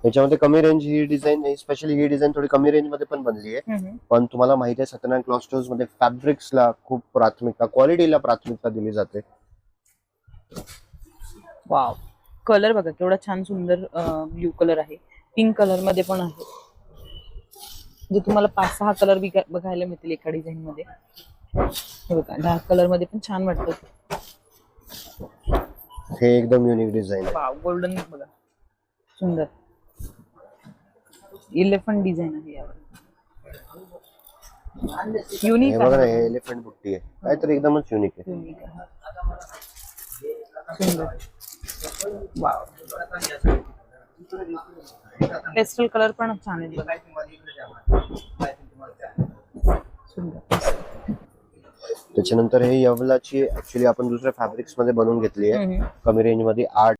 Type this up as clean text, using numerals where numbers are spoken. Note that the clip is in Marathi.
याच्यामध्ये कमी रेंज ही डिझाईन, स्पेशली ही डिझाईन थोडी कमी रेंज मध्ये पण बनली आहे. पण तुम्हाला माहिती आहे सत्यनारायण क्लॉथ स्टोर्स मध्ये फॅब्रिक्सला खूप प्राथमिकता, क्वालिटीला प्राथमिकता दिली जाते. वाव, कलर बघा केवढा छान सुंदर ब्ल्यू कलर आहे, पिंक कलर मध्ये पण आहे. जे तुम्हाला 5-6 कलर बघायला मिळतील एका डिझाईन मध्ये. हे बघा डार्क कलर मध्ये पण छान वाटतं. हे एकदम युनिक डिझाईन आहे. वाव, गोल्डन बघा सुंदर इलेफंट डिझाईन आहे यावर. युनिक हे बघा ना, आहे, हे एलिफंट बुट्टी आहे, काहीतरी एकदमच युनिक आहे. युनिक आहे, सुंदर. वाव, पेस्टल कलर पण छान आहे बघा. सुंदर. त्याच्यानंतर हे यवलाची ऍक्च्युली आपण दुसऱ्या फॅब्रिक्स मध्ये बनवून घेतली आहे कमी रेंज मध्ये. 8